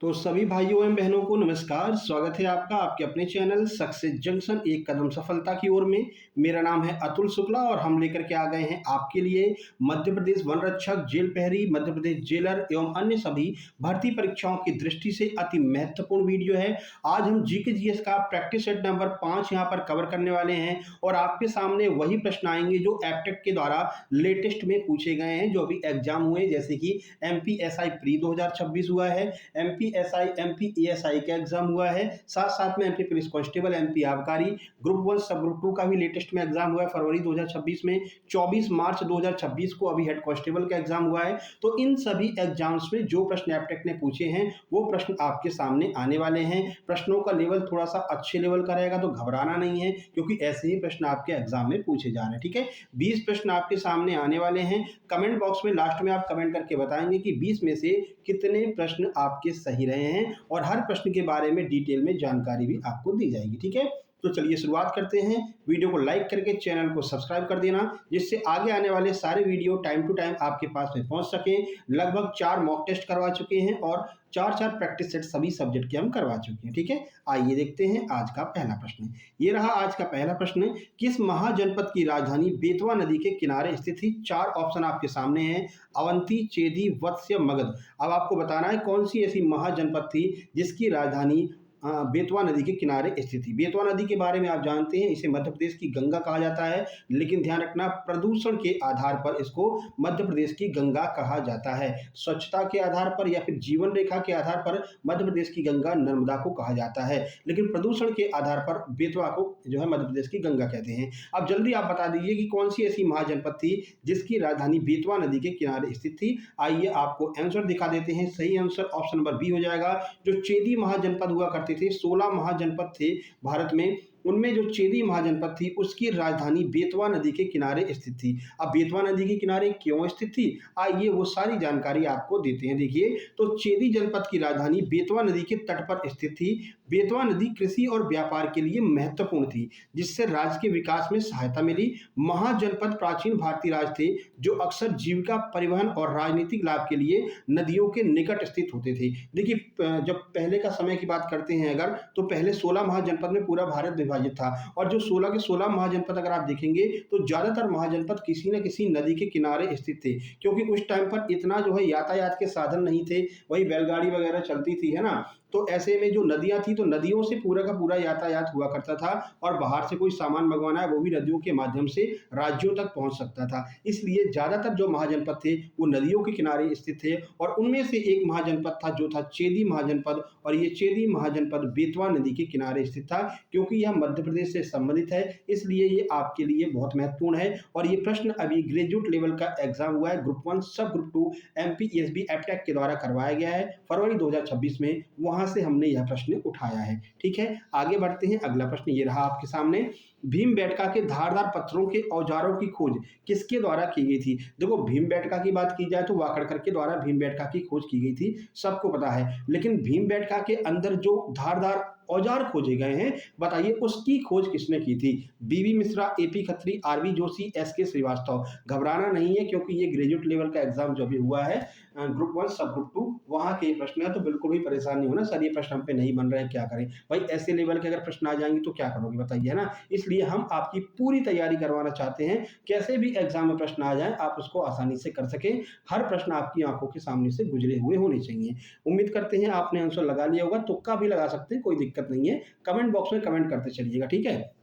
तो सभी भाइयों एवं बहनों को नमस्कार। स्वागत है आपका आपके अपने चैनल सक्सेस जंक्शन एक कदम सफलता की ओर में। मेरा नाम है अतुल शुक्ला और हम लेकर के आ गए हैं आपके लिए मध्य प्रदेश वन रक्षक, जेल प्रहरी, मध्य प्रदेश जेलर एवं अन्य सभी भर्ती परीक्षाओं की दृष्टि से अति महत्वपूर्ण वीडियो है। आज हम जीके जीएस का प्रैक्टिस सेट नंबर 5 यहाँ पर कवर करने वाले हैं और आपके सामने वही प्रश्न आएंगे जो एप्टेक के द्वारा लेटेस्ट में पूछे गए हैं, जो अभी एग्जाम हुए, जैसे कि एमपीएसआई प्री 2026 हुआ है, एमपीएसआई एमपीएसआई का एग्जाम हुआ है, साथ साथ में एमपी पुलिस कांस्टेबल, एमपी आबकारी, ग्रुप 1 सब ग्रुप 2 का भी लेटेस्ट में एग्जाम हुआ है फरवरी 2026 में। 24 मार्च 2026 को अभी हेड कांस्टेबल का एग्जाम हुआ है। तो इन सभी एग्जाम्स में जो प्रश्न एप्टेक ने पूछे हैं वो प्रश्न आपके सामने आने वाले हैं। प्रश्नों का लेवल थोड़ा सा अच्छे लेवल का रहेगा, तो घबराना नहीं है, क्योंकि ऐसे ही प्रश्न आपके एग्जाम में पूछे जा रहे हैं। ठीक है, 20 प्रश्न आपके सामने आने वाले हैं। कमेंट बॉक्स में लास्ट में आप कमेंट करके बताएंगे कि 20 में से कितने प्रश्न आपके सही रहे हैं और हर प्रश्न के बारे में डिटेल में जानकारी भी आपको दी जाएगी। ठीक है, तो चलिए शुरुआत करते हैं। वीडियो को लाइक करके चैनल को सब्सक्राइब कर देना, जिससे आगे आने वाले सारे वीडियो टाइम टू टाइम आपके पास में पहुंच सके। लगभग 4 मॉक टेस्ट करवा चुके हैं और 4 प्रैक्टिस सेट सभी सब्जेक्ट के हम करवा चुके हैं। ठीक है, आइए देखते हैं आज का पहला प्रश्न। ये रहा आज का पहला प्रश्न। किस महाजनपद की राजधानी बेतवा नदी के किनारे स्थित थी? 4 ऑप्शन आपके सामने हैं: अवंती, चेदी, वत्स्य, मगध। अब आपको बताना है कौन सी ऐसी महाजनपद थी जिसकी राजधानी बेतवा नदी के किनारे स्थित थी। बेतवा नदी के बारे में आप जानते हैं, इसे मध्य प्रदेश की गंगा कहा जाता है, लेकिन ध्यान रखना प्रदूषण के आधार पर इसको मध्य प्रदेश की गंगा कहा जाता है। स्वच्छता के आधार पर या फिर जीवन रेखा के आधार पर मध्य प्रदेश की गंगा नर्मदा को कहा जाता है, लेकिन प्रदूषण के आधार पर बेतवा को जो है मध्य प्रदेश की गंगा कहते हैं। अब जल्दी आप बता दीजिए कि कौन सी ऐसी महाजनपद थी जिसकी राजधानी बेतवा नदी के किनारे स्थित थी। आइए आपको आंसर दिखा देते हैं। सही आंसर ऑप्शन नंबर बी हो जाएगा। जो चेदी महाजनपद हुआ करते थे, 16 महाजनपद थे भारत में, उनमें जो चेदी महाजनपद थी उसकी राजधानी बेतवा नदी के किनारे स्थित थी। अब बेतवा नदी के किनारे क्यों स्थित थी, आइए वो सारी जानकारी आपको देते हैं। देखिए, तो चेदी जनपद की राजधानी बेतवा नदी के तट पर स्थित थी। बेतवा नदी कृषि और व्यापार के लिए महत्वपूर्ण थी, जिससे राज्य के विकास में सहायता मिली। महाजनपद प्राचीन भारतीय राज्य थे जो अक्सर जीविका, परिवहन और राजनीतिक लाभ के लिए नदियों के निकट स्थित होते थे। देखिए, जब पहले का समय की बात करते हैं अगर, तो पहले 16 महाजनपद में पूरा भारत विभाजित था, और जो 16 के 16 महाजनपद अगर आप देखेंगे तो ज्यादातर महाजनपद किसी न किसी नदी के किनारे स्थित थे, क्योंकि उस टाइम पर इतना जो है यातायात के साधन नहीं थे, वही बैलगाड़ी वगैरह चलती थी, है ना। तो ऐसे में जो नदियां थी, तो नदियों से पूरा का पूरा यातायात हुआ करता था, और बाहर से कोई सामान मंगवाना है वो भी नदियों के माध्यम से राज्यों तक पहुंच सकता था। इसलिए ज्यादातर जो महाजनपद थे वो नदियों के किनारे स्थित थे, और उनमें से एक महाजनपद था जो था चेदी महाजनपद, और ये चेदी महाजनपद बेतवा नदी के किनारे स्थित था। क्योंकि यह मध्य प्रदेश से संबंधित है, इसलिए ये आपके लिए बहुत महत्वपूर्ण है। और ये प्रश्न अभी ग्रेजुएट लेवल का एग्जाम हुआ है, ग्रुप 1 सब ग्रुप 2 एमपीएसबी एप्टेक के द्वारा करवाया गया है फरवरी 2026 में, वहां से हमने यह प्रश्न उठाया है। ठीक है, आगे बढ़ते हैं। अगला प्रश्न ये रहा आपके सामने। भीमबेटका के धारदार पत्थरों के औजारों की खोज किसके द्वारा की गई थी? देखो, भीमबेटका की बात की जाए तो वाकड़कर के द्वारा भीमबेटका की खोज की गई थी, सबको पता है, लेकिन भीमबेटका के अंदर जो धारदार औजार खोजे गए हैं, बताइए उसकी खोज किसने की थी? B V Mishra, A P Khatri, R B Joshi, S K Srivastava. घबराना नहीं है, क्योंकि ये ग्रेजुएट लेवल का एग्जाम जो भी हुआ है ग्रुप 1 सब ग्रुप 2 वहां के प्रश्न है, तो बिल्कुल भी परेशान नहीं होना सर ये प्रश्न हम पे नहीं बन रहे हैं, क्या करें भाई, ऐसे लेवल के अगर प्रश्न आ जाएंगे तो क्या करोगे बताइए, है ना। इसलिए हम आपकी पूरी तैयारी करवाना चाहते हैं, कैसे भी एग्जाम में प्रश्न आ जाए आप उसको आसानी से कर सकें। हर प्रश्न आपकी आंखों के सामने से गुजरे हुए होने चाहिए। उम्मीद करते हैं आपने आंसर लगा लिया होगा, तुक्का भी लगा सकते हैं, कोई दिक्कत नहीं है। कमेंट बॉक्स में कमेंट करते चलिएगा। ठीक है,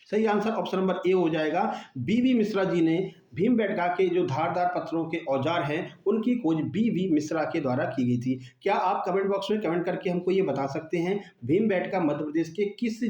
सही आंसर ऑप्शन नंबर ए हो जाएगा। बीवी मिश्रा जी ने भीमबेटका के जो धारदार पत्थरों के औजार हैं उनकी खोज बीवी मिश्रा के द्वारा की गई थी। क्या आप कमेंट बॉक्स में कमेंट करके हमको ये बता सकते हैं भीमबेटका मध्य प्रदेश के किस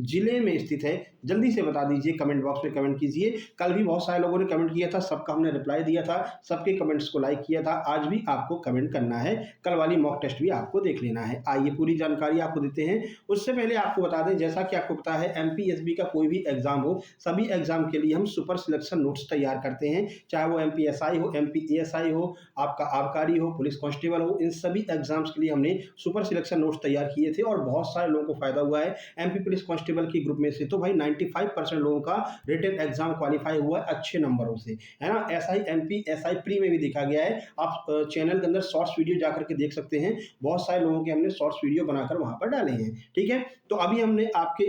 जिले में स्थित है? जल्दी से बता दीजिए, कमेंट बॉक्स में कमेंट कीजिए। कल भी बहुत सारे लोगों ने कमेंट किया था, सबका हमने रिप्लाई दिया था, सबके कमेंट्स को लाइक किया था। आज भी आपको कमेंट करना है, कल वाली मॉक टेस्ट भी आपको देख लेना है। आइए पूरी जानकारी आपको देते हैं। उससे पहले आपको बता दें, जैसा कि आपको पता है एमपीएसबी का कोई भी एग्जाम हो, सभी एग्जाम के लिए हम सुपर सिलेक्शन नोट्स तैयार करते हैं, चाहे वो एमपीएसआई हो, एमपीएसआई हो, आपका आबकारी हो, पुलिस कांस्टेबल हो, इन सभी एग्जाम्स के लिए हमने सुपर सिलेक्शन नोट्स तैयार किए थे और बहुत सारे लोगों को फायदा हुआ है। एमपी पुलिस कांस्टेबल के ग्रुप में से तो भाई 95% लोगों का रिटन एग्जाम क्वालिफाई हुआ है अच्छे नंबरों से, है ना। एसआई एमपी एसआई प्री में भी देखा गया है, आप चैनल के अंदर शॉर्ट्स वीडियो जाकर के देख सकते हैं, बहुत सारे लोगों के हमने शॉर्ट्स वीडियो बनाकर वहां पर डाले हैं, ठीक है। तो अभी हमने आपके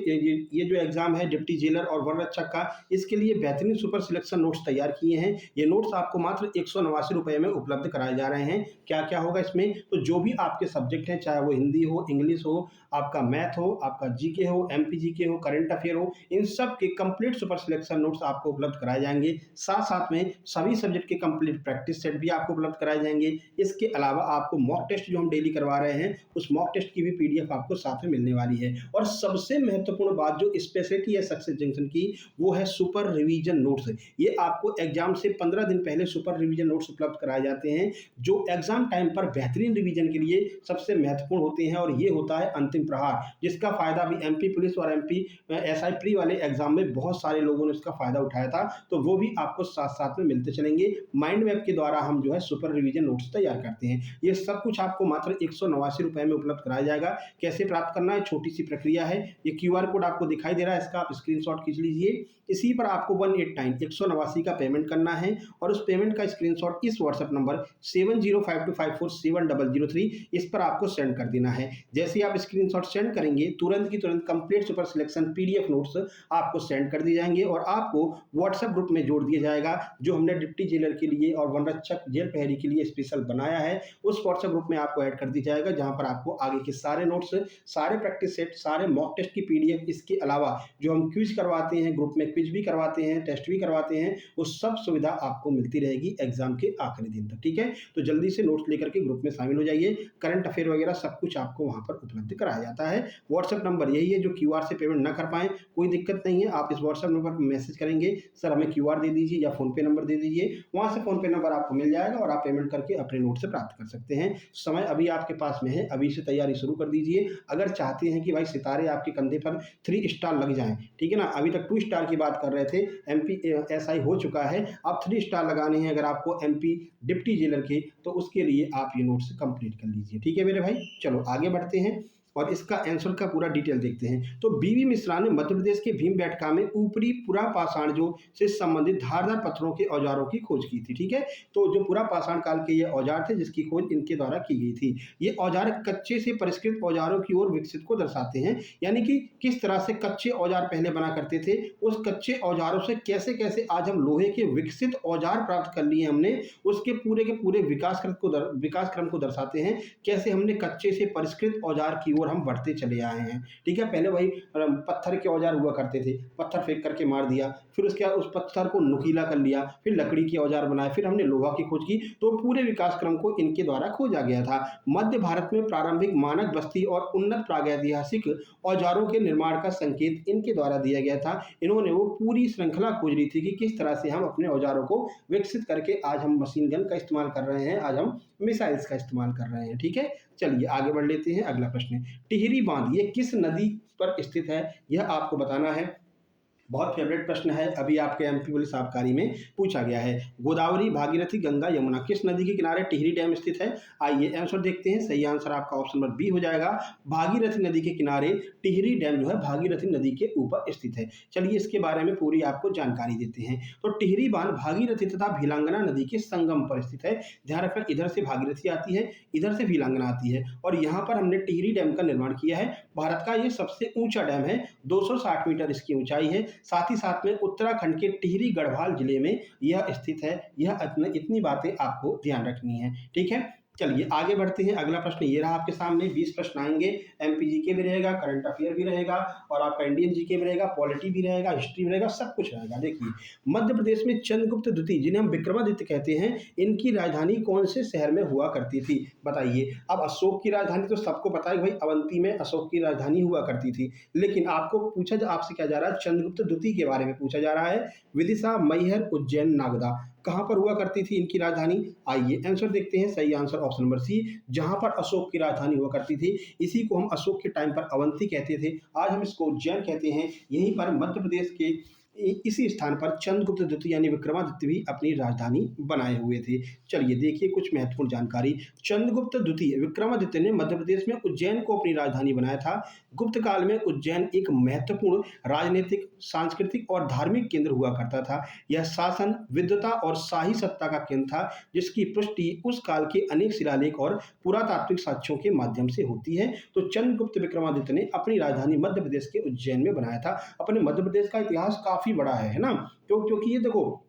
ये जो एग्जाम है डिप्टी जेलर और वन रक्षक का, इसके लिए बेहतरीन सुपर सिलेक्शन नोट्स तैयार किए हैं। ये नोट्स आपको मात्र 189 रुपए में उपलब्ध कराए जा रहे हैं। क्या क्या होगा इसमें, तो जो भी आपके सब्जेक्ट हैं, चाहे वो हिंदी हो, इंग्लिश हो, आपका मैथ हो, आपका जीके हो, एमपी जीके हो, करंट अफेयर हो, इन सब के कंप्लीट सुपर सिलेक्शन नोट्स आपको उपलब्ध कराए जाएंगे। साथ साथ में सभी सब्जेक्ट के कंप्लीट प्रैक्टिस सेट भी आपको उपलब्ध कराए जाएंगे। इसके अलावा आपको मॉक टेस्ट जो हम डेली करवा रहे हैं, उस मॉक टेस्ट की भी पीडीएफ आपको साथ में मिलने वाली है। और सबसे महत्वपूर्ण बात जो स्पेशलिटी है सक्सेस जंक्शन की, वो है सुपर रिवीजन नोट्स। ये आपको एग्जाम से 15 दिन पहले सुपर रिवीजन नोट्स उपलब्ध कराए जाते हैं, जो एग्जाम टाइम पर बेहतरीन रिवीजन के लिए सबसे महत्वपूर्ण होते हैं। और ये होता है अंतिम प्रहार, जिसका फायदा भी एमपी पुलिस और एमपी एसआई प्री वाले एग्जाम में बहुत सारे लोगों ने इसका फायदा उठाया था, तो वो भी आपको साथ साथ में मिलते चलेंगे। माइंड मैप के द्वारा हम जो है सुपर रिवीजन नोट्स तैयार करते हैं। ये सब कुछ आपको मात्र 189 रुपए में उपलब्ध कराया जाएगा। कैसे प्राप्त करना है, छोटी सी प्रक्रिया है। ये क्यूआर कोड आपको दिखाई दे रहा है, इसका आप स्क्रीनशॉट खींच लीजिए। इसी पर आपको 189 का पेमेंट करना है और उस पेमेंट का स्क्रीनशॉट इस व्हाट्सएप नंबर 7052547003 इस पर आपको सेंड कर देना है। जैसे ही आप स्क्रीनशॉट सेंड करेंगे, तुरंत की तुरंत complete super selection PDF notes आपको सेंड कर दिए जाएंगे और आपको व्हाट्सएप ग्रुप में जोड़ दिया जाएगा, जो हमने डिप्टी जेलर के लिए और वन रक्षक जेल प्रहरी के लिए स्पेशल बनाया है। उस व्हाट्सएप ग्रुप में आपको ऐड कर दिया जाएगा, जहां पर आपको आगे के सारे नोट्स, सारे प्रैक्टिस सेट, सारे मॉक टेस्ट की पीडीएफ, इसके अलावा जो हम क्विज करवाते हैं, ग्रुप में क्विज भी करवाते हैं, टेस्ट भी करवाते हैं, वो सब सुविधा आपको मिलती रहेगी एग्जाम के आखिरी दिन तक, ठीक है। तो जल्दी से नोट्स लेकर के ग्रुप में शामिल हो जाइए। करंट अफेयर वगैरह सब कुछ आपको वहां पर उपलब्ध कराया जाता है। व्हाट्सएप नंबर यही है, जो क्यूआर से पेमेंट ना कर पाए कोई दिक्कत नहीं है, आप इस व्हाट्सएप नंबर पर मैसेज करेंगे, सर हमें क्यूआर दे दीजिए या फोन पे नंबर दे दीजिए, वहां से फोन पे नंबर आपको मिल जाएगा और आप पेमेंट करके अपने नोट से प्राप्त कर सकते हैं। समय अभी आपके पास में है, अभी से तैयारी शुरू कर दीजिए। अगर चाहते हैं कि भाई सितारे आपके कंधे पर 3 स्टार लग जाएं, ठीक है ना, अभी तक 2 स्टार की बात कर रहे थे, एमपी एसआई हो चुका है, अब 3 स्टार लगाने हैं अगर आपको एमपी डिप्टी जेलर के, तो उसके लिए आप ये नोट्स कंप्लीट कर लीजिए, ठीक है मेरे भाई। चलो आगे बढ़ते हैं और इसका आंसर का पूरा डिटेल देखते हैं। तो बीवी मिश्रा ने मध्य प्रदेश के भीमबेटका में ऊपरी पुरा पाषाण जो से संबंधित धारदार पत्थरों के औजारों की खोज की थी, ठीक है। तो जो पुरा पाषाण काल के ये औजार थे, जिसकी खोज इनके द्वारा की गई थी। ये औजार कच्चे से परिष्कृत औजारों की ओर विकसित को दर्शाते हैं, यानी कि किस तरह से कच्चे औजार पहले बना करते थे, उस कच्चे औजारों से कैसे कैसे आज हम लोहे के विकसित औजार प्राप्त कर लिए हमने, उसके पूरे के पूरे विकास क्रम को दर्शाते हैं। कैसे हमने कच्चे से परिष्कृत औजार की हम बढ़ते चले आए हैं, ठीक है। पहले वही पत्थर के औजार हुआ करते थे, पत्थर फेंक करके मार दिया, फिर उसके बाद उस पत्थर को नुकीला कर लिया, फिर लकड़ी के औजार बनाए, फिर हमने लोहा की खोज की, तो पूरे विकास क्रम को इनके द्वारा खोजा गया था। मध्य भारत में प्रारंभिक मानक बस्ती और उन्नत प्रागैतिहासिक औजारों के निर्माण का संकेत इनके द्वारा दिया गया था। इन्होंने वो पूरी श्रृंखला खोज ली थी कि किस तरह से हम अपने औजारों को विकसित करके आज हम मशीन गन का इस्तेमाल कर रहे हैं, आज हम मिसाइल्स का इस्तेमाल कर रहे हैं, ठीक है। चलिए आगे बढ़ लेते हैं। अगला प्रश्न, टिहरी बांध ये किस नदी पर स्थित है, यह आपको बताना है। बहुत फेवरेट प्रश्न है, अभी आपके एमपी पुलिस आबकारी में पूछा गया है। गोदावरी, भागीरथी, गंगा, यमुना किस नदी के किनारे टिहरी डैम स्थित है। आइए आंसर देखते हैं। सही आंसर आपका ऑप्शन नंबर बी हो जाएगा, भागीरथी नदी के किनारे टिहरी डैम जो है भागीरथी नदी के ऊपर स्थित है। चलिए इसके बारे में पूरी आपको जानकारी देते हैं। तो टिहरी बांध भागीरथी तथा भीलांगना नदी के संगम पर स्थित है। ध्यान रखना, इधर से भागीरथी आती है, इधर से भीलांगना आती है, और यहाँ पर हमने टिहरी डैम का निर्माण किया है। भारत का ये सबसे ऊंचा डैम है, 260 मीटर इसकी ऊंचाई है। साथ ही साथ में उत्तराखंड के टिहरी गढ़वाल जिले में यह स्थित है। यह इतनी बातें आपको ध्यान रखनी है, ठीक है। चलिए आगे बढ़ते हैं। अगला प्रश्न ये रहा आपके सामने। 20 प्रश्न आएंगे, एमपी जीके भी रहेगा, करंट अफेयर भी रहेगा, और आपका इंडियन जीके भी रहेगा, पॉलिटी भी रहेगा, हिस्ट्री भी रहेगा, सब कुछ रहेगा। देखिए, मध्य प्रदेश में चंद्रगुप्त द्वितीय, जिन्हें हम विक्रमादित्य कहते हैं, इनकी राजधानी कौन से शहर में हुआ करती थी, बताइए। अब अशोक की राजधानी तो सबको पता है भाई, अवंती में अशोक की राजधानी हुआ करती थी, लेकिन आपको पूछा, आपसे क्या जा रहा है, चंद्रगुप्त द्वितीय के बारे में पूछा जा रहा है। विदिशा, मैहर, उज्जैन, नागदा कहां पर हुआ करती थी इनकी राजधानी। आइए आंसर देखते हैं। सही आंसर ऑप्शन नंबर सी, जहां पर अशोक की राजधानी हुआ करती थी। इसी को हम अशोक के टाइम पर अवंती कहते थे, आज हम इसको उज्जैन कहते हैं। यहीं पर मध्य प्रदेश के इसी स्थान पर चंद्रगुप्त द्वितीय यानी विक्रमादित्य भी अपनी राजधानी बनाए हुए थे। चलिए देखिए कुछ महत्वपूर्ण जानकारी। चंद्रगुप्त द्वितीय विक्रमादित्य ने मध्य प्रदेश में उज्जैन को अपनी राजधानी बनाया था। गुप्त काल में उज्जैन एक महत्वपूर्ण राजनीतिक, सांस्कृतिक और धार्मिक केंद्र हुआ करता था। यह शासन, विद्वता और शाही सत्ता का केंद्र था, जिसकी पुष्टि उस काल के अनेक शिलालेख और पुरातात्विक साक्ष्यों के माध्यम से होती है। तो चंद्रगुप्त विक्रमादित्य ने अपनी राजधानी मध्य प्रदेश के उज्जैन में बनाया था। अपने मध्य प्रदेश का इतिहास काफी बड़ा है ना? क्योंकि ये देखो,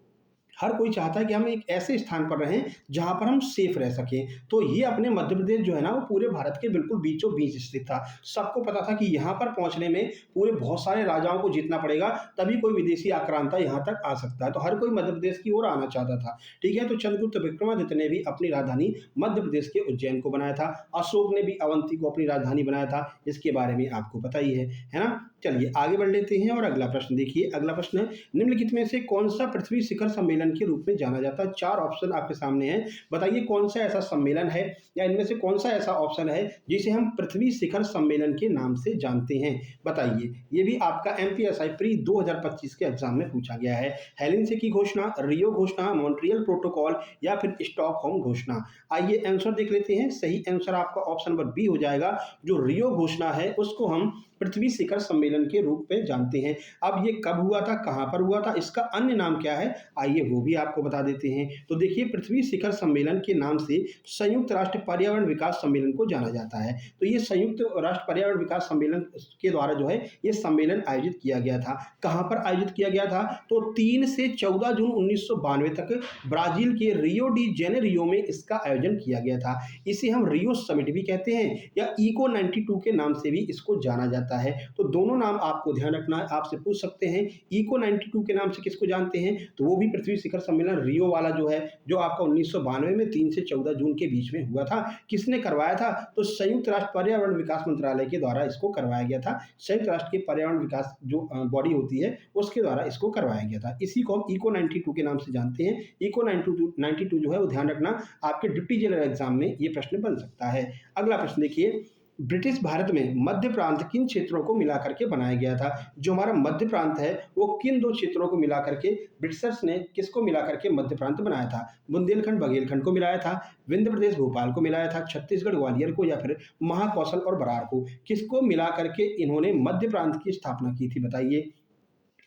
हर कोई चाहता है कि हम एक ऐसे स्थान पर रहें जहां पर हम सेफ रह सकें। तो ये अपने मध्य प्रदेश जो है ना, वो पूरे भारत के बिल्कुल बीचों बीच स्थित था। सबको पता था कि यहाँ पर पहुंचने में पूरे बहुत सारे राजाओं को जीतना पड़ेगा, तभी कोई विदेशी आक्रांता यहाँ तक आ सकता है। तो हर कोई मध्य प्रदेश की ओर आना चाहता था। ठीक है, तो चंद्रगुप्त विक्रमादित्य ने भी अपनी राजधानी मध्य प्रदेश के उज्जैन को बनाया था। अशोक ने भी अवंती को अपनी राजधानी बनाया था, इसके बारे में आपको पता ही है ना? चलिए आगे बढ़ लेते हैं और अगला प्रश्न देखिए। अगला प्रश्न है, निम्नलिखित में से कौन सा पृथ्वी शिखर सम्मेलन के रूप में जाना जाता है? 4 ऑप्शन आपके सामने हैं। बताइए कौन सा ऐसा सम्मेलन है या इनमें से कौन सा ऐसा ऑप्शन है जिसे हम पृथ्वी शिखर सम्मेलन के नाम से जानते हैं? बताइए। ये भी आपका एमपीएसआई प्री 2025 के एग्जाम में पूछा गया है। हेलेंसिकी घोषणा, रियो घोषणा, मॉन्ट्रियल प्रोटोकॉल या फिर स्टॉकहोम घोषणा। आइए आंसर देख लेते हैं। सही आंसर आपका ऑप्शन नंबर बी हो जाएगा। जो रियो घोषणा है उसको हम पृथ्वी शिखर सम्मेलन के रूप में जानते हैं। अब ये कब हुआ था, कहां पर हुआ था, इसका अन्य नाम क्या है, आइए वो भी आपको बता देते हैं। तो देखिए, पृथ्वी शिखर सम्मेलन के नाम से संयुक्त राष्ट्र पर्यावरण विकास सम्मेलन को जाना जाता है। तो ये संयुक्त राष्ट्र पर्यावरण विकास सम्मेलन के द्वारा जो है ये सम्मेलन आयोजित किया गया था। कहां पर आयोजित किया गया था? तो 3 से 14 जून 1992 तक ब्राजील के रियो डी जेनेरियो में इसका आयोजन किया गया था। इसे हम रियो समिट भी कहते हैं या इको 92 के नाम से भी इसको जाना जाता है। तो दोनों नाम आपको ध्यान रखना है। आपसे पूछ सकते हैं इको 92 के नाम से किसको जानते हैं, तो वो भी पृथ्वी शिखर सम्मेलन रियो वाला जो है, जो आपका 1992 में 3 से 14 जून के बीच में हुआ था। किसने करवाया था? तो संयुक्त राष्ट्र पर्यावरण विकास मंत्रालय के द्वारा इसको करवाया गया था। संयुक्त राष्ट्र के पर्यावरण विकास जो बॉडी होती है उसके द्वारा इसको करवाया गया था। इसी को हम इको 92 के नाम से जानते हैं। इको 92 जो है वो ध्यान रखना, आपके डिप्टी जेलर एग्जाम में ये प्रश्न बन सकता है। अगला प्रश्न देखिए, ब्रिटिश भारत में मध्य प्रांत किन क्षेत्रों को मिलाकर के बनाया गया था? जो हमारा मध्य प्रांत है वो किन 2 क्षेत्रों को मिलाकर के ब्रिटिशर्स ने किसको मिलाकर के मध्य प्रांत बनाया था? बुंदेलखंड बघेलखंड को मिलाया था, विंध्य प्रदेश भोपाल को मिलाया था, छत्तीसगढ़ ग्वालियर को, या फिर महाकौशल और बरार को? किसको मिलाकर के इन्होंने मध्य प्रांत की स्थापना की थी, बताइए।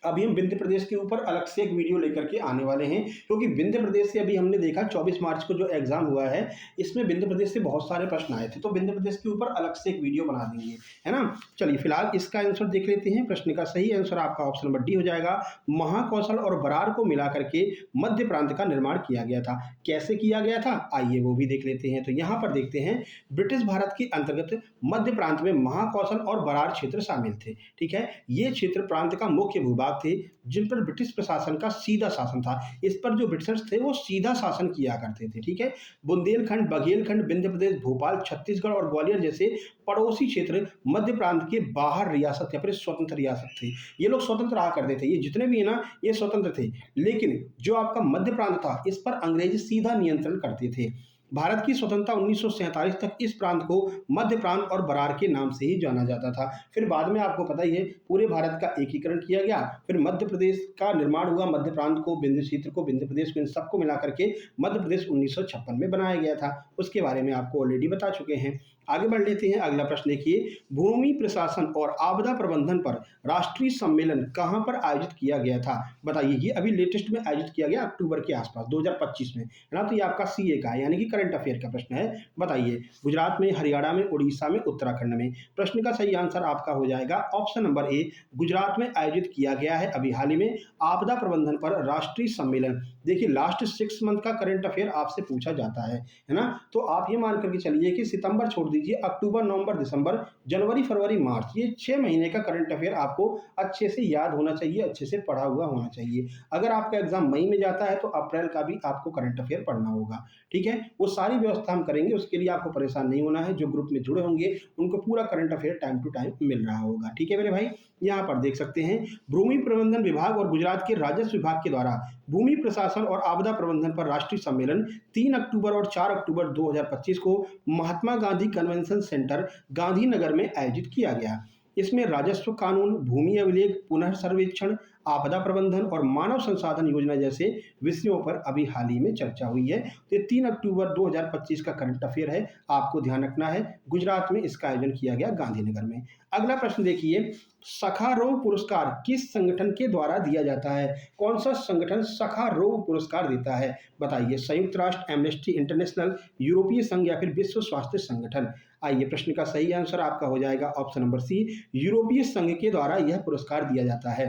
अभी हम विंध्य प्रदेश के ऊपर अलग से एक वीडियो लेकर के आने वाले हैं, क्योंकि विंध्य प्रदेश से अभी हमने देखा 24 मार्च को जो एग्जाम हुआ है इसमें विंध्य प्रदेश से बहुत सारे प्रश्न आए थे, तो विंध्य प्रदेश के ऊपर अलग से एक वीडियो बना देंगे, है ना। चलिए फिलहाल इसका आंसर देख लेते हैं। प्रश्न का सही आंसर आपका ऑप्शन नंबर डी हो जाएगा। महाकौशल और बरार को मिलाकर के मध्य प्रांत का निर्माण किया गया था। कैसे किया गया था, आइए वो भी देख लेते हैं। तो यहाँ पर देखते हैं, ब्रिटिश भारत के अंतर्गत मध्य प्रांत में महाकौशल और बरार क्षेत्र शामिल थे। ठीक है, ये क्षेत्र प्रांत का मुख्य भूभाग थे जिन पर ब्रिटिश प्रशासन का सीधा शासन था। इस पर जो ब्रिटिशर्स थे वो सीधा शासन किया करते थे। ठीक है, बुंदेलखंड, बघेलखंड, विंध्य प्रदेश, भोपाल, छत्तीसगढ़ और ग्वालियर जैसे पड़ोसी क्षेत्र मध्य प्रांत के बाहर रियासत या फिर स्वतंत्र रियासत थे। ये लोग स्वतंत्र रहा करते थे, ये जितने भी है ना ये स्वतंत्र थे, लेकिन जो आपका मध्य प्रांत था इस पर अंग्रेज सीधा नियंत्रण करते थे। भारत की स्वतंत्रता 1947 तक इस प्रांत को मध्य प्रांत और बरार के नाम से ही जाना जाता था। फिर बाद में आपको पता ही है पूरे भारत का एकीकरण किया गया, फिर मध्य प्रदेश का निर्माण हुआ, मध्य प्रांत को, विंध्य क्षेत्र को, विंध्य प्रदेश को, इन सबको मिलाकर के मध्य प्रदेश 1956 में बनाया गया था। उसके बारे में आपको ऑलरेडी बता चुके हैं। आगे बढ़ लेते हैं। अगला प्रश्न देखिए, भूमि प्रशासन और आपदा प्रबंधन पर राष्ट्रीय सम्मेलन कहां पर आयोजित किया गया था? बताइए। ये अभी लेटेस्ट में आयोजित किया गया अक्टूबर के आसपास 2025 में, है ना। तो ये आपका सीए का है, यानी कि करंट अफेयर का प्रश्न है। बताइए। गुजरात में, हरियाणा में, उड़ीसा में, उत्तराखंड में? प्रश्न का सही आंसर आपका हो जाएगा ऑप्शन नंबर ए, गुजरात में आयोजित किया गया है अभी हाल ही में आपदा प्रबंधन पर राष्ट्रीय सम्मेलन। देखिए, लास्ट 6 मंथ का करंट अफेयर आपसे पूछा जाता है ना। तो आप ये मान करके चलिए कि सितंबर छोड़ दीजिए, अक्टूबर, नवंबर, दिसंबर, जनवरी, फरवरी, मार्च, ये 6 महीने का करंट अफेयर आपको अच्छे से याद होना चाहिए, अच्छे से पढ़ा हुआ होना चाहिए। अगर आपका एग्जाम मई में जाता है तो अप्रैल का भी आपको करंट अफेयर पढ़ना होगा। ठीक है, वो सारी व्यवस्था हम करेंगे, उसके लिए आपको परेशान नहीं होना है। जो ग्रुप में जुड़े होंगे उनको पूरा current affair time to time मिल रहा होगा। ठीक है मेरे भाई, यहाँ पर देख सकते हैं, भूमि प्रबंधन विभाग और गुजरात के राजस्व विभाग के द्वारा भूमि प्रशासन और आपदा प्रबंधन पर राष्ट्रीय सम्मेलन 3 अक्टूबर और 4 अक्टूबर 2025 को महात्मा गांधी कन्वेंशन सेंटर गांधीनगर में आयोजित किया गया। इसमें राजस्व कानून, भूमि अभिलेख, पुनः सर्वेक्षण, आपदा प्रबंधन और मानव संसाधन योजना जैसे विषयों पर अभी हाल ही में चर्चा हुई है। तो ये 3 अक्टूबर 2025 का करंट अफेयर है, आपको ध्यान रखना है। गुजरात में इसका आयोजन किया गया, गांधीनगर में। अगला प्रश्न देखिए, सखारोव पुरस्कार किस संगठन के द्वारा दिया जाता है? कौन सा संगठन सखारोव पुरस्कार देता है? बताइए, संयुक्त राष्ट्र, एमनेस्टी इंटरनेशनल, यूरोपीय संघ या फिर विश्व स्वास्थ्य संगठन? आइए, प्रश्न का सही आंसर आपका हो जाएगा ऑप्शन नंबर सी, यूरोपीय संघ के द्वारा यह पुरस्कार दिया जाता है।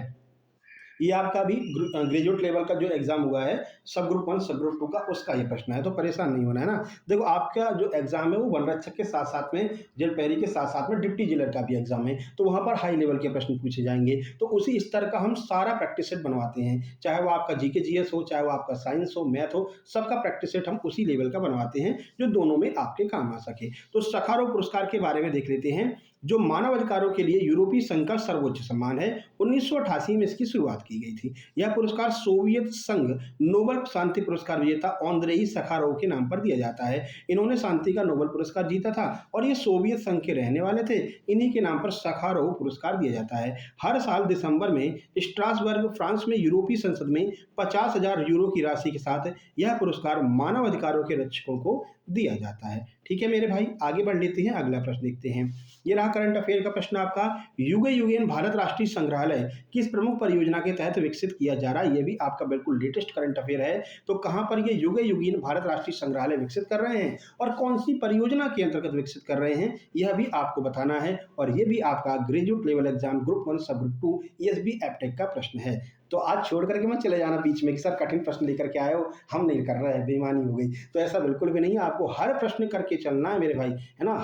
ये आपका भी ग्रेजुएट लेवल का जो एग्जाम हुआ है, सब ग्रुप 1 सब ग्रुप 2 का, उसका ये प्रश्न है, तो परेशान नहीं होना है ना। देखो, आपका जो एग्जाम है वो वन रक्षक के साथ साथ में, जेल प्रहरी के साथ साथ में डिप्टी जेलर का भी एग्जाम है, तो वहाँ पर हाई लेवल के प्रश्न पूछे जाएंगे। तो उसी स्तर का हम सारा प्रैक्टिस सेट बनवाते हैं, चाहे वो आपका जीके जीएस हो, चाहे वो आपका साइंस हो, मैथ हो, सबका प्रैक्टिस सेट हम उसी लेवल का बनवाते हैं जो दोनों में आपके काम आ सके। तो सखारोव पुरस्कार के बारे में देख लेते हैं, जो मानव अधिकारों के लिए यूरोपीय संघ का सर्वोच्च सम्मान है। 1988 में इसकी शुरुआत की गई थी। यह पुरस्कार सोवियत संघ नोबेल शांति पुरस्कार विजेता आंद्रेई सखारोव के नाम पर दिया जाता है। इन्होंने शांति का नोबेल पुरस्कार जीता था और ये सोवियत संघ के रहने वाले थे। इन्हीं के नाम पर सखारोव पुरस्कार दिया जाता है। हर साल दिसंबर में स्ट्रासबर्ग, फ्रांस में यूरोपीय संसद में 50,000 यूरो की राशि के साथ यह पुरस्कार मानव अधिकारों के रक्षकों को दिया जाता है। ठीक है मेरे भाई, आगे बढ़ लेते हैं, अगला प्रश्न देखते हैं। ये रहा करंट अफेयर का प्रश्न आपका, युगे युगेन भारत राष्ट्रीय संग्रहालय किस प्रमुख परियोजना के तहत विकसित किया जा रहा है? ये भी आपका बिल्कुल लेटेस्ट करंट अफेयर है। तो कहां पर ये युगे युगेन भारत राष्ट्रीय संग्रहालय विकसित कर रहे हैं और कौन सी परियोजना के अंतर्गत विकसित कर रहे हैं, यह भी आपको बताना है। और ये भी आपका ग्रेजुएट लेवल एग्जाम ग्रुप 1 सब ग्रुप 2 ईएसबी एप्टेक का प्रश्न है। तो आज छोड़ करके मत चले जाना बीच में कि सर कठिन प्रश्न लेकर के आए हो, हम नहीं कर रहे हैं, बेईमानी हो गई। तो ऐसा बिल्कुल भी नहीं है, आपको हर प्रश्न करके चलना है मेरे भाई, है ना।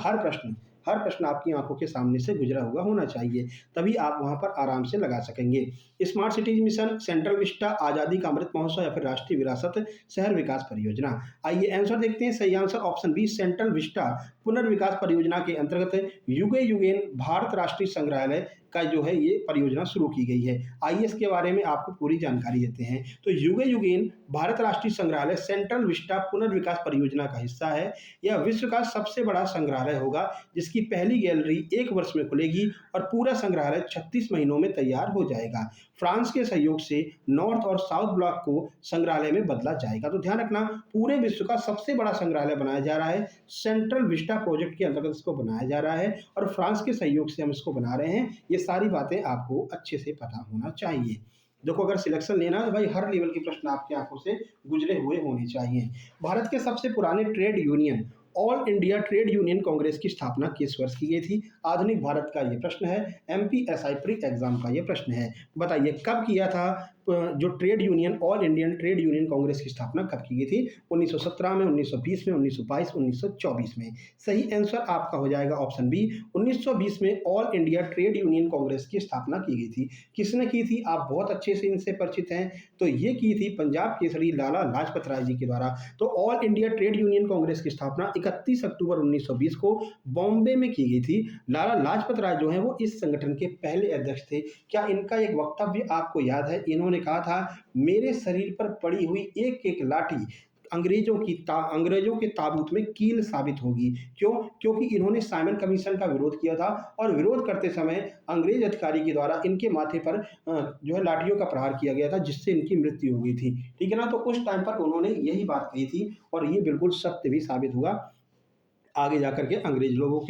हर प्रश्न आपकी आंखों के सामने से गुजरा हुआ होना चाहिए, तभी आप वहां पर आराम से लगा सकेंगे। Smart cities mission, central Vista, आजादी का अमृत महोत्सव या फिर राष्ट्रीय विरासत शहर विकास परियोजना? आइए आंसर देखते हैं। सही answer option B, Central Vista पुनर्विकास परियोजना के अंतर्गत युगे युगेन भारत राष्ट्रीय संग्रहालय का जो है ये परियोजना शुरू की गई है। आइए इसके बारे में आपको पूरी जानकारी देते हैं। तो युगे युगेन भारत राष्ट्रीय संग्रहालय सेंट्रल विस्टा पुनर्विकास परियोजना का हिस्सा है। यह विश्व का सबसे बड़ा संग्रहालय होगा, जिसकी पहली गैलरी 1 वर्ष में खुलेगी और पूरा संग्रहालय 36 महीनों में तैयार हो जाएगा। फ्रांस के सहयोग से नॉर्थ और साउथ ब्लॉक को संग्रहालय में बदला जाएगा। तो ध्यान रखना, पूरे विश्व का सबसे बड़ा संग्रहालय बनाया जा रहा है, सेंट्रल विस्टा प्रोजेक्ट के अंतर्गत इसको बनाया जा रहा है और फ्रांस के सहयोग से हम इसको बना रहे हैं। ये सारी बातें आपको अच्छे से पता होना चाहिए। देखो, अगर सिलेक्शन लेना है तो भाई हर लेवल के प्रश्न आपकी आंखों से गुजरे हुए होने चाहिए। भारत के सबसे पुराने trade union all India trade union Congress की स्थापना किस वर्ष की गई थी? आधुनिक भारत का ये प्रश्न है, एमपीएसआई प्री एग्जाम का ये प्रश्न है। बताइए कब किया था जो trade union all Indian trade union Congress की स्थापना कब की गई थी? 1917 में, 1920 में, 1922, 1924 में? सही आंसर आपका हो जाएगा ऑप्शन बी, 1920 में all India trade union Congress की स्थापना की गई थी। किसने की थी? आप बहुत अच्छे से इनसे परिचित हैं। तो ये की थी पंजाब केसरी लाला लाजपत राय जी के द्वारा। तो all India trade union Congress की स्थापना 31 अक्टूबर 1920 को बॉम्बे में की गई थी। लाला लाजपत राय जो है वो इस संगठन के पहले अध्यक्ष थे। क्या इनका एक वक्तव्य आपको याद है? इन्होंने कहा था, मेरे शरीर पर पड़ी हुई एक एक लाठी अंग्रेजों के ताबूत में कील साबित होगी। क्यों? क्योंकि इन्होंने साइमन कमीशन का विरोध किया था और विरोध करते समय अंग्रेज अधिकारी के द्वारा इनके माथे पर जो है लाठियों का प्रहार किया गया था, जिससे इनकी मृत्यु हो गई थी। ठीक है ना। तो उस टाइम पर उन्होंने यही बात कही थी और ये बिल्कुल सत्य भी साबित हुआ आगे जाकर के अंग्रेज लोगों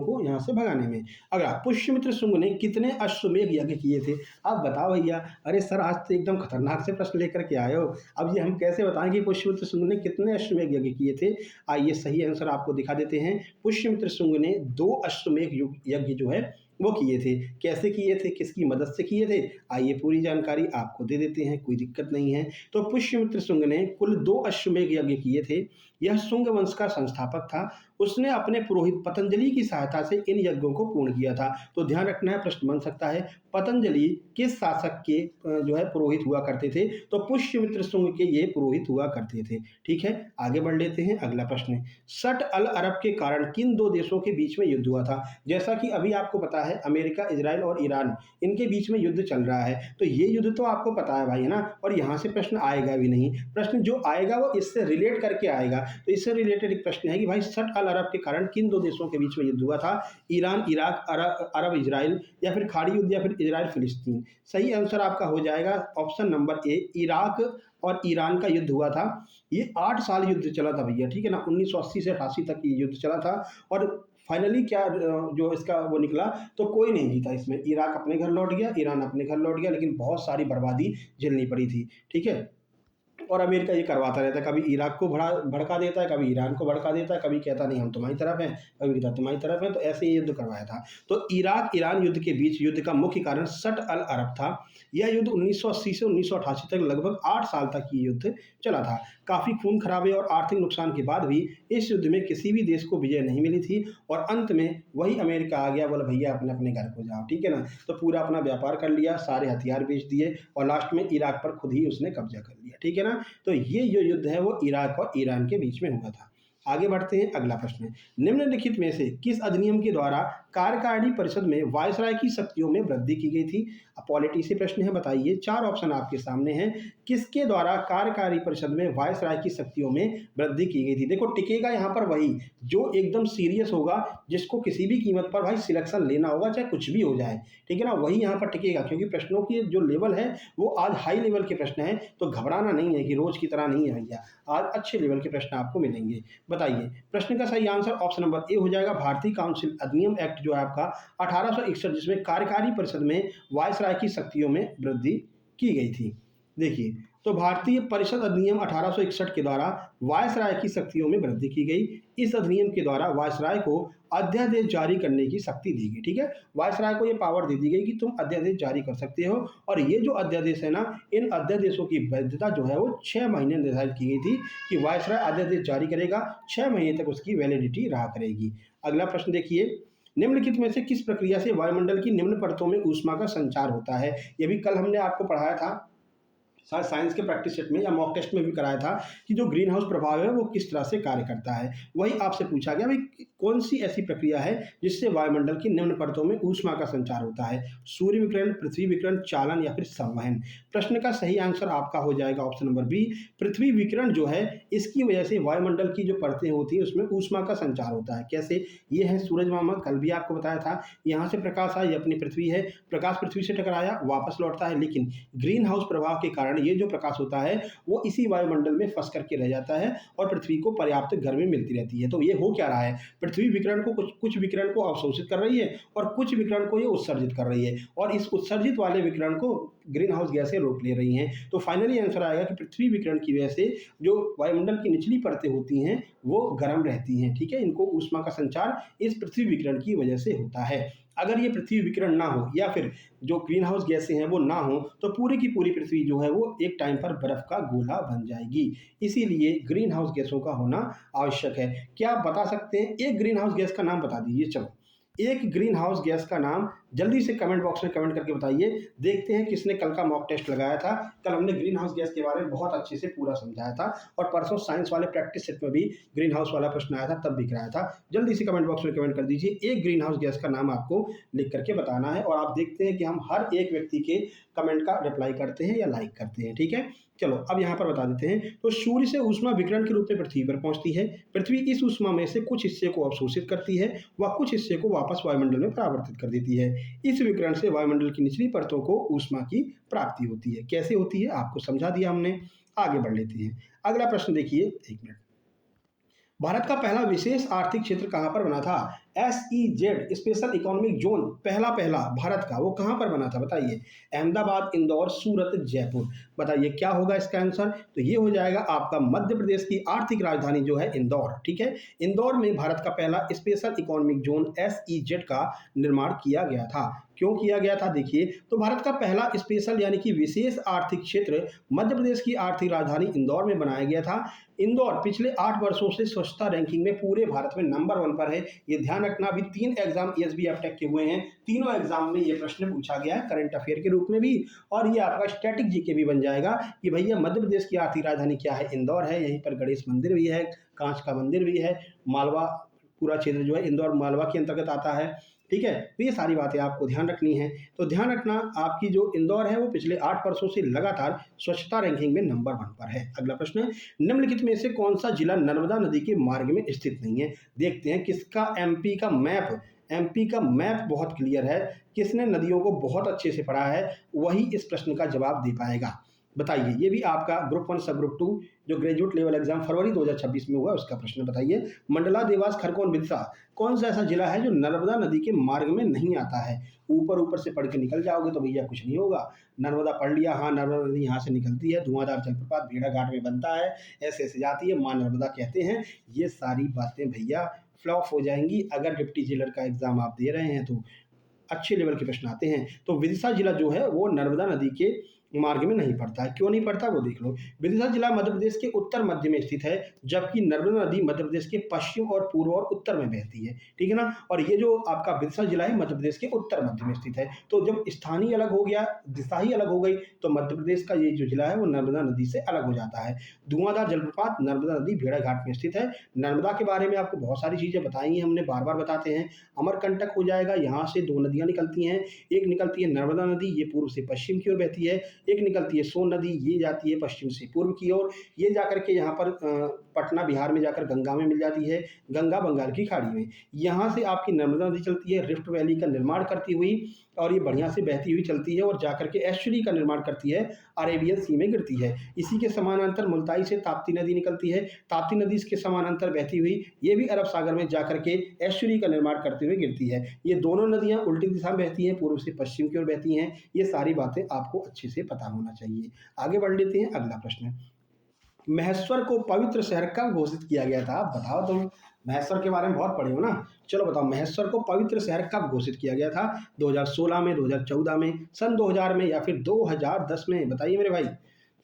को यहाँ से भगाने में। अगला, पुष्यमित्र शुंग ने कितने अश्वमेध यज्ञ किए थे? आप बताओ भैया। अरे सर, आज तो एकदम खतरनाक से प्रश्न लेकर के आए हो। अब ये हम कैसे बताएं कि पुष्यमित्र शुंग ने कितने अश्वमेध यज्ञ किए थे? आइए सही आंसर आपको दिखा देते हैं। पुष्यमित्र शुंग ने 2 अश्वमेध यज्ञ जो है वो किए थे। कैसे किए थे, किसकी मदद से किए थे? आइए पूरी जानकारी आपको दे देते हैं, कोई दिक्कत नहीं है। तो पुष्यमित्र शुंग ने कुल 2 अश्वमेध यज्ञ किए थे। यह शुंग वंश का संस्थापक था। उसने अपने पुरोहित पतंजलि की सहायता से इन यज्ञों को पूर्ण किया था। तो ध्यान रखना है, प्रश्न बन सकता है पतंजलि किस शासक के जो है पुरोहित हुआ करते थे? तो पुष्यमित्र शुंग के ये पुरोहित हुआ करते थे। ठीक है, आगे बढ़ लेते हैं। अगला प्रश्न, शट अल अरब के कारण किन 2 देशों के बीच में युद्ध हुआ था? जैसा कि अभी आपको पता है, अमेरिका, इजराइल और ईरान, इनके बीच में युद्ध चल रहा है। तो ये युद्ध तो आपको पता है भाई, है ना। और यहाँ से प्रश्न आएगा भी नहीं, प्रश्न जो आएगा वो इससे रिलेट करके आएगा। तो इससे रिलेटेड एक प्रश्न है कि भाई शट अल अरब के कारण किन दो देशों के बीच में युद्ध हुआ था? ईरान इराक, अरब इजराइल, या फिर खाड़ी युद्ध, या फिर इजराइल फिलिस्तीन। सही आंसर आपका हो जाएगा ऑप्शन नंबर ए, इराक और ईरान का युद्ध हुआ था। ये 8 साल युद्ध चला था भैया, ठीक है ना, 1980 से 88 तक ये युद्ध चला था। और फाइनली क्या जो इसका वो निकला, तो कोई नहीं जीता इसमें। इराक अपने घर लौट गया, ईरान अपने घर लौट गया, लेकिन बहुत सारी बर्बादी झेलनी पड़ी थी, ठीक है। और अमेरिका ये करवाता रहता है, कभी इराक को भड़का देता है, कभी ईरान को भड़का देता है, कभी कहता नहीं हम तुम्हारी तरफ हैं, कभी कहता तुम्हारी तरफ है। तो ऐसे ही युद्ध करवाया था। तो इराक ईरान युद्ध के बीच युद्ध का मुख्य कारण शट अल अरब था। यह युद्ध 1980 से 1988 तक लगभग 8 साल तक ये युद्ध चला था। काफ़ी खून खराबे और आर्थिक नुकसान के बाद भी इस युद्ध में किसी भी देश को विजय नहीं मिली थी। और अंत में वही अमेरिका आ गया, बोला भैया अपने अपने घर को जाओ, ठीक है ना। तो पूरा अपना व्यापार कर लिया, सारे हथियार बेच दिए, और लास्ट में इराक पर खुद ही उसने कब्जा कर लिया, ठीक है ना। तो ये जो युद्ध है वो इराक और ईरान के बीच में हुआ था। आगे बढ़ते हैं, अगला प्रश्न। निम्नलिखित में से किस अधिनियम के द्वारा कार्यकारिणी परिषद में वायसराय की शक्तियों में वृद्धि की गई थी? पॉलिटी से प्रश्न है, बताइए। 4 ऑप्शन आपके सामने हैं। किसके द्वारा कार्यकारी परिषद में वायसराय की शक्तियों में वृद्धि की गई थी? देखो, टिकेगा यहाँ पर वही जो एकदम सीरियस होगा, जिसको किसी भी कीमत पर भाई सिलेक्शन लेना होगा, चाहे कुछ भी हो जाए, ठीक है ना, वही यहाँ पर टिकेगा। क्योंकि प्रश्नों की जो लेवल है वो आज हाई लेवल के प्रश्न है, तो घबराना नहीं है कि रोज की तरह नहीं है भैया, आज अच्छे लेवल के प्रश्न आपको मिलेंगे। बताइए, प्रश्न का सही आंसर ऑप्शन नंबर ए हो जाएगा, भारतीय काउंसिल अधिनियम एक्ट जो है आपका 1861, जिसमें कार्यकारी परिषद में वायसराय की शक्तियों में वृद्धि की गई थी। देखिए, तो भारतीय परिषद अधिनियम 1861 के द्वारा वायसराय की शक्तियों में वृद्धि की गई। इस अधिनियम के द्वारा वायसराय को अध्यादेश जारी करने की शक्ति दी गई, ठीक है। वायसराय को ये पावर दे दी गई कि तुम अध्यादेश जारी कर सकते हो। और ये जो अध्यादेश है ना, इन अध्यादेशों की वैधता जो है वो 6 महीने निर्धारित की गई थी कि वायसराय अध्यादेश जारी करेगा, 6 महीने तक उसकी वैलिडिटी रहा करेगी। अगला प्रश्न देखिए, निम्नलिखित में से किस प्रक्रिया से वायुमंडल की निम्न परतों में ऊष्मा का संचार होता है? ये भी कल हमने आपको पढ़ाया था, शायद साइंस के प्रैक्टिस सेट में या मॉक टेस्ट में भी कराया था कि जो ग्रीन हाउस प्रभाव है वो किस तरह से कार्य करता है। वही आपसे पूछा गया, भाई कौन सी ऐसी प्रक्रिया है जिससे वायुमंडल की निम्न परतों में ऊष्मा का संचार होता है? सूर्य विकिरण, पृथ्वी विकिरण, चालन, या फिर संवहन। प्रश्न का सही आंसर आपका हो जाएगा ऑप्शन नंबर बी, पृथ्वी विकिरण जो है इसकी वजह से वायुमंडल की जो परतें होती है उसमें ऊष्मा का संचार होता है। कैसे? ये है सूरज मामा, कल भी आपको बताया था। यहाँ से प्रकाश आया, ये अपनी पृथ्वी है, प्रकाश पृथ्वी से टकराया, वापस लौटता है, लेकिन ग्रीन हाउस प्रभाव के कारण ये जो प्रकाश होता है वो इसी वायुमंडल में फंस करके रह जाता है और पृथ्वी को पर्याप्त गर्मी मिलती रहती है। तो ये हो क्या रहा है, पृथ्वी विकिरण को कुछ विकिरण को अवशोषित कर रही है और कुछ विकिरण को ये उत्सर्जित कर रही है, और इस उत्सर्जित वाले विकिरण को ग्रीन हाउस गैसें रोक ले रही हैं। तो फाइनली आंसर आएगा कि पृथ्वी विकिरण की वजह से जो वायुमंडल की निचली परतें होती हैं वो गर्म रहती हैं, ठीक है। इनको ऊष्मा का संचार इस पृथ्वी विकिरण की वजह से होता है। अगर ये पृथ्वी विकिरण ना हो या फिर जो ग्रीन हाउस गैसें हैं वो ना हो, तो पूरी की पूरी पृथ्वी जो है वो एक टाइम पर बर्फ का गोला बन जाएगी। इसीलिए ग्रीन हाउस गैसों का होना आवश्यक है। क्या आप बता सकते हैं, एक ग्रीन हाउस गैस का नाम बता दीजिए। चलो, एक ग्रीन हाउस गैस का नाम जल्दी से कमेंट बॉक्स में कमेंट करके बताइए। देखते हैं किसने कल का मॉक टेस्ट लगाया था। कल हमने ग्रीन हाउस गैस के बारे में बहुत अच्छे से पूरा समझाया था, और परसों साइंस वाले प्रैक्टिस सेट में भी ग्रीन हाउस वाला प्रश्न आया था, तब भी कराया था। जल्दी से कमेंट बॉक्स में कमेंट कर दीजिए, एक ग्रीन हाउस गैस का नाम आपको लिख करके बताना है। और आप देखते हैं कि हम हर एक व्यक्ति के कमेंट का रिप्लाई करते हैं या लाइक करते हैं, ठीक है। चलो, अब यहाँ पर बता देते हैं। तो सूर्य से ऊष्मा विकिरण के रूप में पृथ्वी पर पहुंचती है। पृथ्वी इस ऊष्मा में से कुछ हिस्से को अवशोषित करती है व कुछ हिस्से को वापस वायुमंडल में परावर्तित कर देती है। इस विकिरण से वायुमंडल की निचली परतों को ऊष्मा की प्राप्ति होती है। कैसे होती है आपको समझा दिया हमने। आगे बढ़ लेते हैं, अगला प्रश्न देखिए। 1 मिनट। भारत का पहला विशेष आर्थिक क्षेत्र कहां पर बना था? SEZ स्पेशल इकोनॉमिक जोन पहला भारत का, वो कहां पर बना था बताइए? अहमदाबाद, इंदौर, सूरत, जयपुर। बताइए क्या होगा इसका आंसर? तो ये हो जाएगा आपका मध्य प्रदेश की आर्थिक राजधानी जो है इंदौर, ठीक है। इंदौर में भारत का पहला स्पेशल इकोनॉमिक जोन SEZ का निर्माण किया गया था। क्यों किया गया था? देखिए, तो भारत का पहला स्पेशल यानी कि विशेष आर्थिक क्षेत्र मध्य प्रदेश की आर्थिक राजधानी इंदौर में बनाया गया था। इंदौर पिछले 8 वर्षों से स्वच्छता रैंकिंग में पूरे भारत में नंबर 1 पर है। ये ध्यान रखना। अभी 3 एग्जाम ESB अपटेक के हुए हैं, तीनों एग्जाम में ये प्रश्न पूछा गया है, करंट अफेयर के रूप में भी, और ये आपका स्टैटिक जीके भी बन जाएगा कि भैया मध्य प्रदेश की आर्थिक राजधानी क्या है? इंदौर है। यहीं पर गणेश मंदिर भी है, कांच का मंदिर भी है। मालवा पूरा क्षेत्र जो है इंदौर मालवा के अंतर्गत आता है, ठीक है। तो ये सारी बातें आपको ध्यान रखनी है। तो ध्यान रखना, आपकी जो इंदौर है वो पिछले 8 वर्षों से लगातार स्वच्छता रैंकिंग में नंबर 1 पर है। अगला प्रश्न, निम्नलिखित में से कौन सा जिला नर्मदा नदी के मार्ग में स्थित नहीं है? देखते हैं किसका एमपी का मैप बहुत क्लियर है, किसने नदियों को बहुत अच्छे से पढ़ा है, वही इस प्रश्न का जवाब दे पाएगा। बताइए, ये भी आपका ग्रुप 1 सब ग्रुप 2 जो ग्रेजुएट लेवल एग्जाम फरवरी 2026 में हुआ उसका प्रश्न। बताइए, मंडला, देवास, खरगोन, बिरसा, कौन सा ऐसा जिला है जो नर्मदा नदी के मार्ग में नहीं आता है? ऊपर से पढ़ के निकल जाओगे तो भैया कुछ नहीं होगा। नर्मदा पढ़ लिया, हाँ नर्मदा नदी यहाँ से निकलती है, धुआंधार जलप्रपात भेड़ाघाट में बनता है, ऐसे ऐसे जाती है, माँ नर्मदा कहते हैं। ये सारी बातें भैया फ्लॉप हो जाएंगी अगर डिप्टी जेलर का एग्जाम आप दे रहे हैं तो अच्छे लेवल के प्रश्न आते हैं। तो विदिशा जिला जो है वो नर्मदा नदी के मार्ग में नहीं पड़ता है। क्यों नहीं पड़ता वो देख लो। विदिशा जिला मध्य प्रदेश के उत्तर मध्य में स्थित है, जबकि नर्मदा नदी मध्य प्रदेश के पश्चिम और पूर्व और उत्तर में बहती है, ठीक है ना। और ये जो आपका विदिशा जिला है मध्य प्रदेश के उत्तर मध्य में स्थित है। तो जब स्थानीय अलग हो गया, दिशा ही अलग हो गई, तो मध्य प्रदेश का ये जो जिला है वो नर्मदा नदी से अलग हो जाता है। धुआंधार जलप्रपात नर्मदा नदी भेड़ाघाट में स्थित है। नर्मदा के बारे में आपको बहुत सारी चीजें बताई हैं हमने, बार बार बताते हैं। अमरकंटक हो जाएगा, यहाँ से 2 नदियां निकलती हैं, एक निकलती है नर्मदा नदी, ये पूर्व से पश्चिम की ओर बहती है, एक निकलती है सोन नदी, ये जाती है पश्चिम से पूर्व की ओर, ये जाकर के यहाँ पर पटना बिहार में जाकर गंगा में मिल जाती है, गंगा बंगाल की खाड़ी में। यहाँ से आपकी नर्मदा नदी चलती है रिफ्ट वैली का निर्माण करती हुई, और ये बढ़िया से बहती हुई चलती है और जाकर के एस्चुरी का निर्माण करती है, अरेबियन सी में गिरती है। इसी के समानांतर मुल्ताई से ताप्ती नदी निकलती है, ताप्ती नदी इसके समानांतर बहती हुई ये भी अरब सागर में जाकर के एस्चुरी का निर्माण करते हुए गिरती है। ये दोनों नदियां उल्टी दिशा में बहती हैं, पूर्व से पश्चिम की ओर बहती हैं। ये सारी बातें आपको अच्छे से पता होना चाहिए। आगे बढ़ लेते हैं, अगला प्रश्न, महेश्वर को पवित्र शहर कब घोषित किया गया था? आप बताओ, तुम महेश्वर के बारे में बहुत पढ़े हो ना, चलो बताओ महेश्वर को पवित्र शहर कब घोषित किया गया था? 2016 में, 2014 में, सन 2000 में या फिर 2010 में? बताइए मेरे भाई।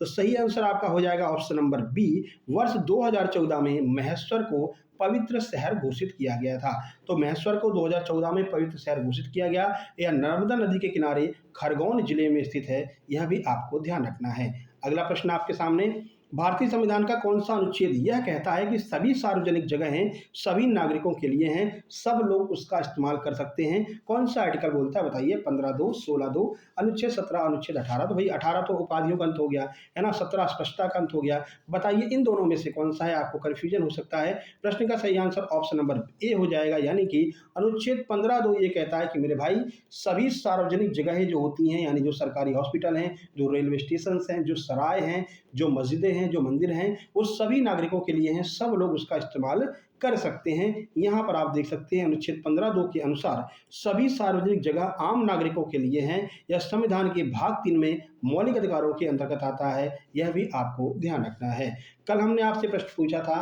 तो सही आंसर आपका हो जाएगा ऑप्शन नंबर बी, वर्ष 2014 में महेश्वर को पवित्र शहर घोषित किया गया था। तो महेश्वर को 2014 में पवित्र शहर घोषित किया गया। यह नर्मदा नदी के किनारे खरगोन जिले में स्थित है, यह भी आपको ध्यान रखना है। अगला प्रश्न आपके सामने, भारतीय संविधान का कौन सा अनुच्छेद यह कहता है कि सभी सार्वजनिक जगहें सभी नागरिकों के लिए हैं, सब लोग उसका इस्तेमाल कर सकते हैं? कौन सा आर्टिकल बोलता है? बताइए। 15(2), 16(2), अनुच्छेद 17, अनुच्छेद 18। तो भाई 18 तो उपाधियों का अंत हो गया है ना, 17 स्पष्टता का अंत हो गया। बताइए इन दोनों में से कौन सा है? आपको कंफ्यूजन हो सकता है। प्रश्न का सही आंसर ऑप्शन नंबर ए हो जाएगा, यानी कि अनुच्छेद 15(2) ये कहता है कि मेरे भाई सभी सार्वजनिक जगहें जो होती हैं, यानी जो सरकारी हॉस्पिटल हैं, जो रेलवे स्टेशन हैं, जो सराय हैं, जो मस्जिदें हैं, जो मंदिर हैं, वो सभी नागरिकों के लिए हैं, सब लोग उसका इस्तेमाल कर सकते हैं। यहाँ पर आप देख सकते हैं अनुच्छेद 15(2) के अनुसार सभी सार्वजनिक जगह आम नागरिकों के लिए हैं। यह संविधान के भाग 3 में मौलिक अधिकारों के अंतर्गत आता है, यह भी आपको ध्यान रखना है। कल हमने आपसे प्रश्न पूछा था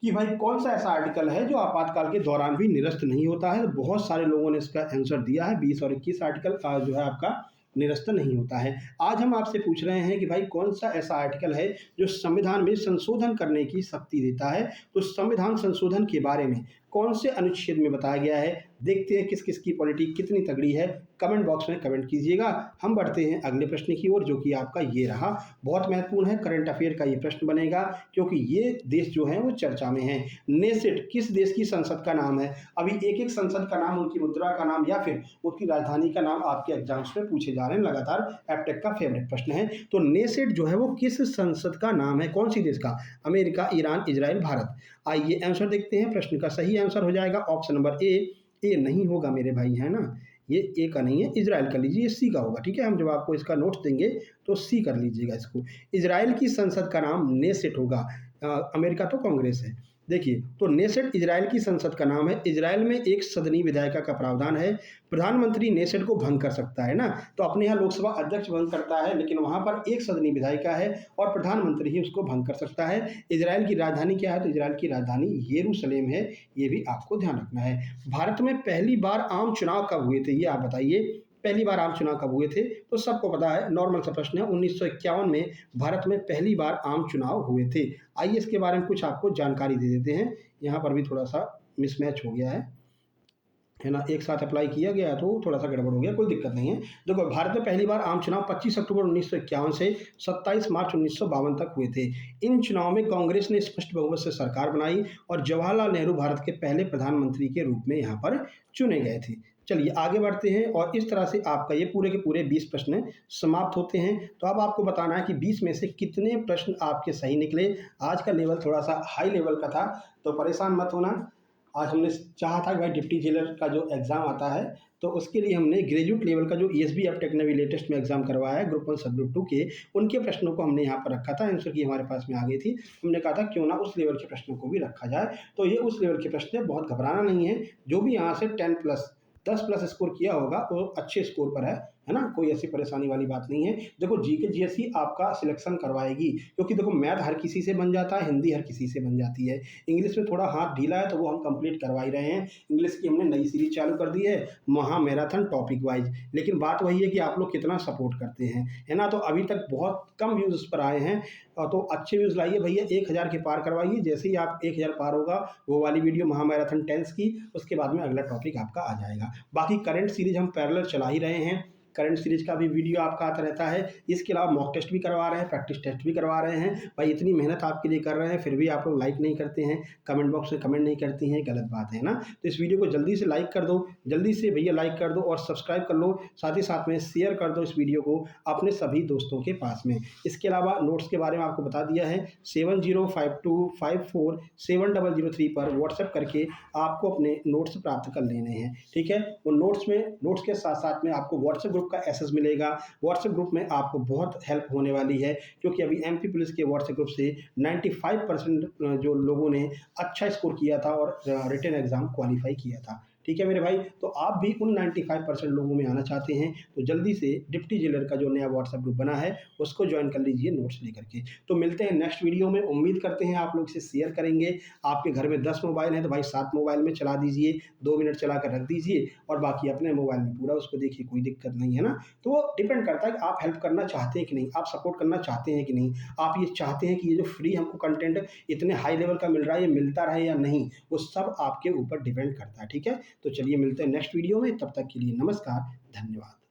कि भाई कौन सा ऐसा आर्टिकल है जो आपातकाल के दौरान भी निरस्त नहीं होता है? तो बहुत सारे लोगों ने इसका आंसर दिया है, 20 और 21 आर्टिकल जो है आपका निरस्त नहीं होता है। आज हम आपसे पूछ रहे हैं कि भाई कौन सा ऐसा आर्टिकल है जो संविधान में संशोधन करने की शक्ति देता है? तो संविधान संशोधन के बारे में कौन से अनुच्छेद में बताया गया है? देखते हैं किस किस की पॉलिटिक्स कितनी तगड़ी है, कमेंट बॉक्स में कमेंट कीजिएगा। हम बढ़ते हैं अगले प्रश्न की ओर, जो कि आपका ये रहा, बहुत महत्वपूर्ण है, करंट अफेयर का ये प्रश्न बनेगा, क्योंकि ये देश जो है वो चर्चा में है। नेसेट किस देश की संसद का नाम है? अभी एक एक संसद का नाम, उनकी मुद्रा का नाम या फिर उसकी राजधानी का नाम आपके एग्जाम्स में पूछे जा रहे हैं लगातार, एप्टेक का फेवरेट प्रश्न है। तो नेसेट जो है वो किस संसद का नाम है? कौन सी देश का? America, Iran, Israel, Bharat. आइए आंसर देखते हैं। प्रश्न का सही आंसर हो जाएगा ऑप्शन नंबर ए नहीं होगा मेरे भाई, है ना, ये ए का नहीं है, इजराइल कर लीजिए, ये सी का होगा, ठीक है। हम जब आपको इसका नोट्स देंगे तो सी कर लीजिएगा इसको। इजराइल की संसद का नाम नेसेट होगा, अमेरिका तो कांग्रेस है। देखिए, तो नेसेट इजराइल की संसद का नाम है। इजराइल में एक सदनी विधायिका का प्रावधान है। प्रधानमंत्री नेसेट को भंग कर सकता है ना, तो अपने यहाँ लोकसभा अध्यक्ष भंग करता है, लेकिन वहाँ पर एक सदनी विधायिका है और प्रधानमंत्री ही उसको भंग कर सकता है। इजराइल की राजधानी क्या है? तो इजराइल की राजधानी यरूशलेम है, ये भी आपको ध्यान रखना है। भारत में पहली बार आम चुनाव कब हुए थे? ये आप बताइए, पहली बार आम चुनाव कब हुए थे? तो सबको पता है, नॉर्मल सा प्रश्न है। 1951 में भारत में पहली बार आम चुनाव हुए थे। आइए इसके बारे में कुछ आपको जानकारी दे देते हैं। यहाँ पर भी थोड़ा सा मिसमैच हो गया है, है ना, एक साथ अप्लाई किया गया तो थोड़ा-सा गड़बड़ हो गया, कोई दिक्कत नहीं है। देखो, भारत में पहली बार आम चुनाव 25 अक्टूबर 1951 से 27 मार्च 1952 तक हुए थे। इन चुनाव में कांग्रेस ने स्पष्ट बहुमत से सरकार बनाई और जवाहरलाल नेहरू भारत के पहले प्रधानमंत्री के रूप में यहाँ पर चुने गए थे। चलिए आगे बढ़ते हैं और इस तरह से आपका ये पूरे के पूरे 20 प्रश्न समाप्त होते हैं। तो अब आपको बताना है कि 20 में से कितने प्रश्न आपके सही निकले। आज का लेवल थोड़ा-सा हाई लेवल का था, तो परेशान मत होना। आज हमने चाहा था कि भाई डिप्टी जेलर का जो एग्ज़ाम आता है, तो उसके लिए हमने ग्रेजुएट लेवल का जो ईएसबी अब टेक ने अभी लेटेस्ट में एग्ज़ाम करवाया है ग्रुप 1 सब ग्रुप 2 के, उनके प्रश्नों को हमने यहाँ पर रखा था, आंसर की हमारे पास में आ गई थी। हमने कहा था क्यों ना उस लेवल के प्रश्नों को भी रखा जाए, तो ये उस लेवल के प्रश्न हैं, बहुत घबराना नहीं है। जो भी यहाँ से 10 प्लस 10 प्लस स्कोर किया होगा वो अच्छे स्कोर पर है ना? कोई ऐसी परेशानी वाली बात नहीं है। देखो जीके जीएसई आपका सिलेक्शन करवाएगी, क्योंकि देखो मैथ हर किसी से बन जाता है, हिंदी हर किसी से बन जाती है। इंग्लिश में थोड़ा हाथ ढीला है तो वो हम कंप्लीट करवा ही रहे हैं। इंग्लिश की हमने नई सीरीज़ चालू कर दी है, महा मैराथन टॉपिक वाइज़। लेकिन बात वही है कि आप लोग कितना सपोर्ट करते हैं, है ना? तो अभी तक बहुत कम व्यूज़ उस पर आए हैं, तो अच्छे व्यूज़ लाइए भैया, 1000 के पार करवाइए। जैसे ही आप 1000 पार होगा, वो वाली वीडियो महा मैराथन टेंस की, उसके बाद में अगला टॉपिक आपका आ जाएगा। बाकी करंट सीरीज़ हम पैरेलल चला ही रहे हैं, करंट सीरीज का भी वीडियो आपका आता रहता है। इसके अलावा मॉक टेस्ट भी करवा रहे हैं, प्रैक्टिस टेस्ट भी करवा रहे हैं। भाई इतनी मेहनत आपके लिए कर रहे हैं, फिर भी आप लोग लाइक नहीं करते हैं, कमेंट बॉक्स में कमेंट नहीं करती हैं, गलत बात है ना? तो इस वीडियो को जल्दी से लाइक कर दो, जल्दी से भैया लाइक कर दो और सब्सक्राइब कर लो। साथ ही साथ में शेयर कर दो इस वीडियो को अपने सभी दोस्तों के पास में। इसके अलावा नोट्स के बारे में आपको बता दिया है, 7052547003 पर व्हाट्सएप करके आपको अपने नोट्स प्राप्त कर लेने हैं, ठीक है? उन नोट्स के साथ साथ में आपको व्हाट्सएप ग्रुप का एक्सेस मिलेगा। व्हाट्सएप ग्रुप में आपको बहुत हेल्प होने वाली है, क्योंकि अभी एमपी पुलिस के व्हाट्सएप ग्रुप से 95% जो लोगों ने अच्छा स्कोर किया था और रिटन एग्जाम क्वालिफाई किया था। ठीक है मेरे भाई, तो आप भी उन 95% लोगों में आना चाहते हैं तो जल्दी से डिप्टी जेलर का जो नया व्हाट्सएप ग्रुप बना है उसको ज्वाइन कर लीजिए नोट्स लेकर के। तो मिलते हैं नेक्स्ट वीडियो में, उम्मीद करते हैं आप लोग इसे शेयर करेंगे। आपके घर में 10 मोबाइल हैं तो भाई 7 मोबाइल में चला दीजिए, 2 मिनट चला कर रख दीजिए और बाकी अपने मोबाइल में पूरा उसको देखिए, कोई दिक्कत नहीं है ना? तो वो डिपेंड करता है कि आप हेल्प करना चाहते हैं कि नहीं, आप सपोर्ट करना चाहते हैं कि नहीं, आप ये चाहते हैं कि ये जो फ्री हमको कंटेंट इतने हाई लेवल का मिल रहा है ये मिलता रहे या नहीं, वो सब आपके ऊपर डिपेंड करता है, ठीक है? तो चलिए मिलते हैं नेक्स्ट वीडियो में, तब तक के लिए नमस्कार, धन्यवाद।